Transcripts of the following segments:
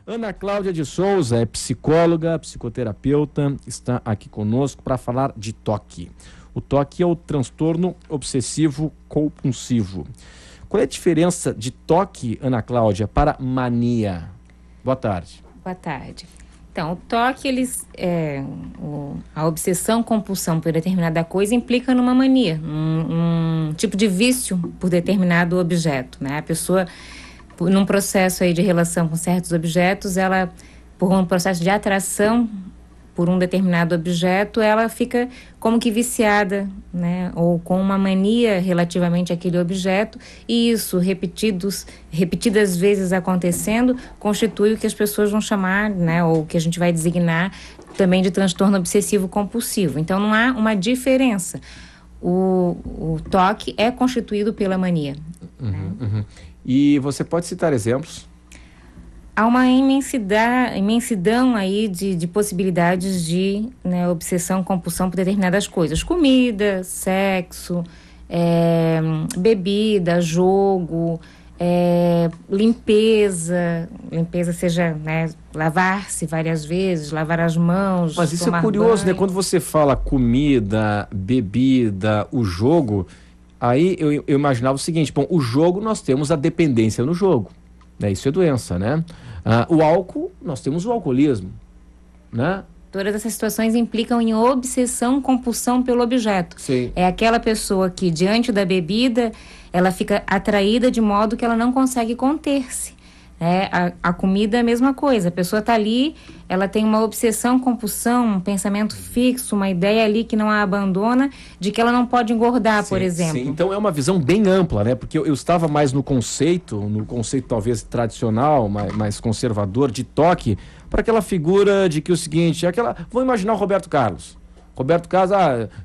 Ana Cláudia de Souza é psicóloga, psicoterapeuta, está aqui conosco para falar de TOC. O TOC é o transtorno obsessivo compulsivo. Qual é a diferença de TOC, Ana Cláudia, para mania? Boa tarde. Boa tarde. Então, o TOC, a obsessão, compulsão por determinada coisa implica numa mania, um tipo de vício por determinado objeto, né? A pessoa, num processo aí de relação com certos objetos, ela, por um processo de atração por um determinado objeto, ela fica como que viciada, né? Ou com uma mania relativamente àquele objeto, e isso, repetidas vezes acontecendo, constitui o que as pessoas vão chamar, né? Ou que a gente vai designar também de transtorno obsessivo compulsivo. Então, não há uma diferença. O TOC é constituído pela mania. E você pode citar exemplos? Há uma imensidão aí de possibilidades de, né, obsessão, compulsão por determinadas coisas. Comida, sexo, bebida, jogo, limpeza seja, né, lavar-se várias vezes, lavar as mãos, Mas isso é curioso, banho. né? Quando você fala comida, bebida, o jogo, aí eu imaginava o seguinte, bom, o jogo nós temos a dependência no jogo. Isso é doença, né? O álcool, nós temos o alcoolismo, né? Todas essas situações implicam em obsessão, compulsão pelo objeto. Sim. É aquela pessoa que, diante da bebida, ela fica atraída de modo que ela não consegue conter-se. A comida é a mesma coisa. A pessoa está ali, ela tem uma obsessão, compulsão, um pensamento fixo, uma ideia ali que não a abandona, de que ela não pode engordar, por exemplo. Sim. Então é uma visão bem ampla, né? Porque eu estava mais no conceito talvez tradicional, mais conservador, de TOC, para aquela figura de que o seguinte, vamos imaginar o Roberto Carlos. Roberto Carlos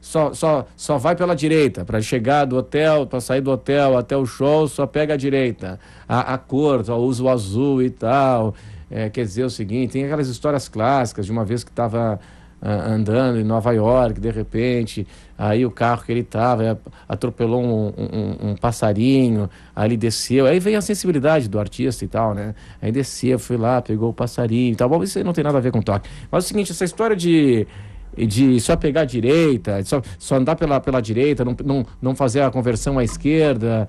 só vai pela direita, para chegar do hotel, para sair do hotel até o show, só pega a direita. A cor, só usa o azul e tal. Quer dizer o seguinte, tem aquelas histórias clássicas de uma vez que estava andando em Nova York, de repente, aí o carro que ele estava atropelou um passarinho, aí ele desceu, aí veio a sensibilidade do artista e tal, né? Aí desceu, foi lá, pegou o passarinho e tal. Bom, isso aí não tem nada a ver com toque. Mas é o seguinte, essa história de só pegar a direita, só andar pela direita, não fazer a conversão à esquerda,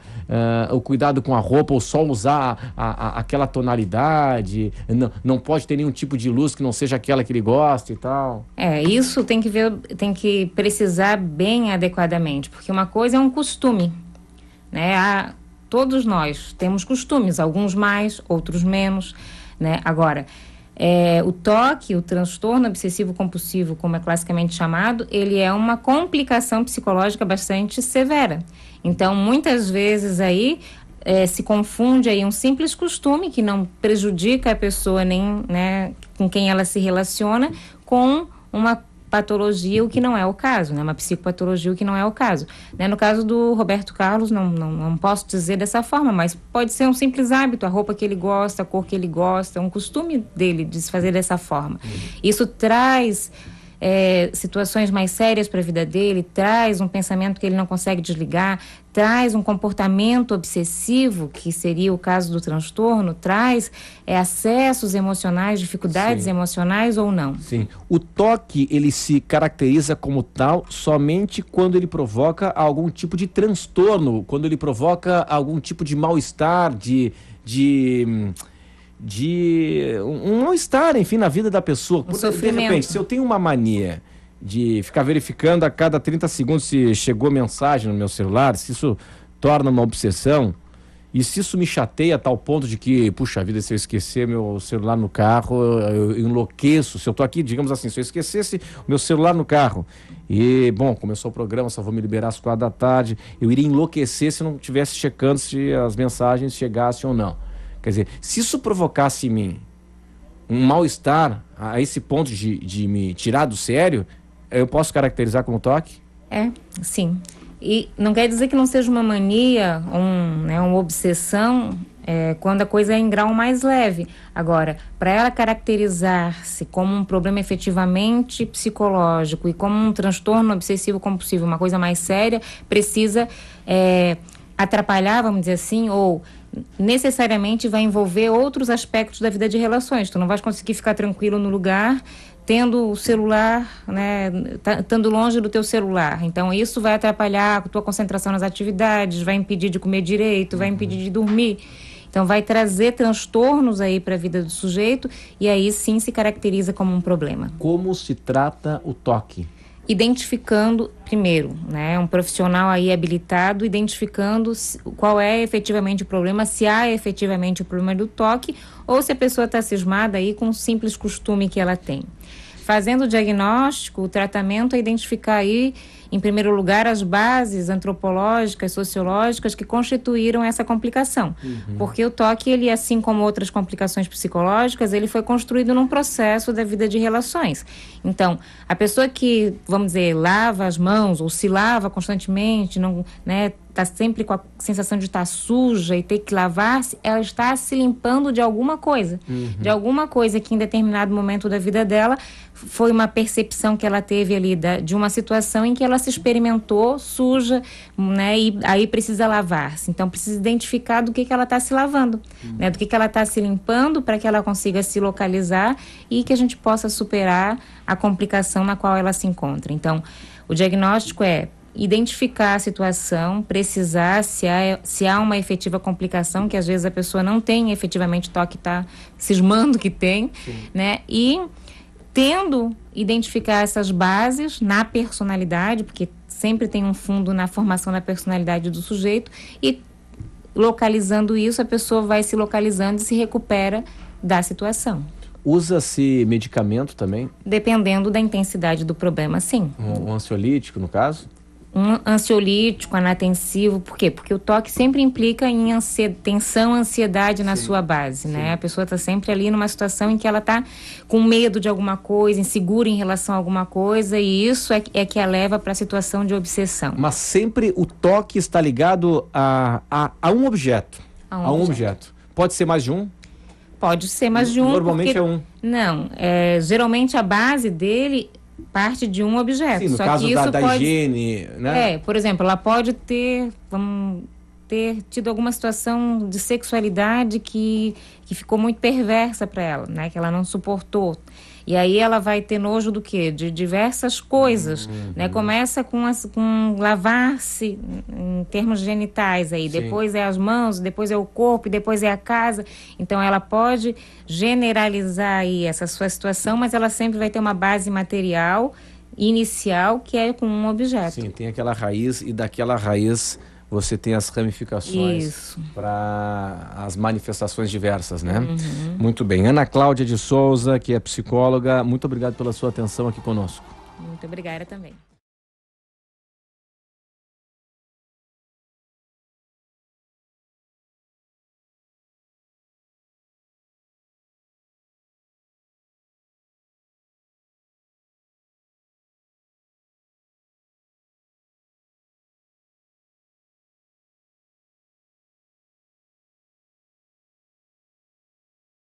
o cuidado com a roupa, ou só usar aquela tonalidade, não pode ter nenhum tipo de luz que não seja aquela que ele gosta e tal. Isso tem que precisar bem adequadamente, porque uma coisa é um costume, né? Todos nós temos costumes, alguns mais, outros menos, né? Agora, o TOC, o transtorno obsessivo compulsivo, como é classicamente chamado, ele é uma complicação psicológica bastante severa. Então, muitas vezes aí se confunde aí um simples costume que não prejudica a pessoa nem, né, com quem ela se relaciona, com uma patologia, o que não é o caso, né? Uma psicopatologia, o que não é o caso. Né? No caso do Roberto Carlos, não posso dizer dessa forma, mas pode ser um simples hábito, a roupa que ele gosta, a cor que ele gosta, um costume dele de se fazer dessa forma. Isso traz situações mais sérias para a vida dele, traz um pensamento que ele não consegue desligar, traz um comportamento obsessivo, que seria o caso do transtorno, traz acessos emocionais, dificuldades emocionais ou não. Sim. O TOC, ele se caracteriza como tal somente quando ele provoca algum tipo de transtorno, quando ele provoca algum tipo de mal-estar, um mal-estar, enfim, na vida da pessoa. Sofrimento. De repente, se eu tenho uma mania de ficar verificando a cada 30 segundos se chegou mensagem no meu celular, se isso torna uma obsessão, e se isso me chateia a tal ponto de que, puxa vida, se eu esquecer meu celular no carro, eu enlouqueço. Se eu tô aqui, digamos assim, se eu esquecesse o meu celular no carro, e, bom, começou o programa, só vou me liberar às 4 da tarde, eu iria enlouquecer se não estivesse checando se as mensagens chegassem ou não. Quer dizer, se isso provocasse em mim um mal-estar a esse ponto de me tirar do sério, eu posso caracterizar como TOC? Sim. E não quer dizer que não seja uma mania, uma obsessão, quando a coisa é em grau mais leve. Agora, para ela caracterizar-se como um problema efetivamente psicológico e como um transtorno obsessivo-compulsivo, uma coisa mais séria, precisa atrapalhar, vamos dizer assim, ou necessariamente vai envolver outros aspectos da vida de relações. Tu não vais conseguir ficar tranquilo no lugar tendo o celular, né, estando longe do teu celular. Então, isso vai atrapalhar a tua concentração nas atividades, vai impedir de comer direito, vai impedir de dormir. Então, vai trazer transtornos aí para a vida do sujeito e aí sim se caracteriza como um problema. Como se trata o toque? Identificando, primeiro, né, um profissional aí habilitado, identificando qual é efetivamente o problema, se há efetivamente o problema do toque ou se a pessoa está cismada aí com um simples costume que ela tem. Fazendo o diagnóstico, o tratamento é identificar aí, em primeiro lugar, as bases antropológicas, sociológicas que constituíram essa complicação. Porque o toque, ele, assim como outras complicações psicológicas, ele foi construído num processo da vida de relações. Então, a pessoa que, vamos dizer, lava as mãos ou se lava constantemente, não, né, está sempre com a sensação de estar suja e ter que lavar-se, ela está se limpando de alguma coisa. De alguma coisa que em determinado momento da vida dela foi uma percepção que ela teve ali de uma situação em que ela se experimentou suja, né, e aí precisa lavar-se. Então, precisa identificar do que ela está se lavando, né, do que ela está se limpando para que ela consiga se localizar e que a gente possa superar a complicação na qual ela se encontra. Então, o diagnóstico é identificar a situação, precisar se há uma efetiva complicação, que às vezes a pessoa não tem efetivamente toque, está cismando que tem, né? E tendo identificar essas bases na personalidade, porque sempre tem um fundo na formação da personalidade do sujeito, e localizando isso, a pessoa vai se localizando e se recupera da situação. Usa-se medicamento também? Dependendo da intensidade do problema, sim. Um ansiolítico, no caso? Um ansiolítico, anatensivo, por quê? Porque o toque sempre implica em tensão, ansiedade na sua base, né? A pessoa está sempre ali numa situação em que ela está com medo de alguma coisa, insegura em relação a alguma coisa, e isso é que a leva para a situação de obsessão. Mas sempre o toque está ligado a um objeto. A um objeto. Pode ser mais de um? Pode ser mais de um. Normalmente é um. Não, geralmente a base dele parte de um objeto. Sim, no só caso que isso da pode... higiene, né? por exemplo, ela pode ter tido alguma situação de sexualidade que ficou muito perversa para ela, né? Que ela não suportou. E aí ela vai ter nojo do quê? De diversas coisas, né? Começa com lavar-se em termos genitais aí, depois é as mãos, depois é o corpo, depois é a casa. Então ela pode generalizar aí essa sua situação, mas ela sempre vai ter uma base material inicial que é com um objeto. Sim, tem aquela raiz e daquela raiz você tem as ramificações para as manifestações diversas, né? Muito bem. Ana Cláudia de Souza, que é psicóloga, muito obrigado pela sua atenção aqui conosco. Muito obrigada também.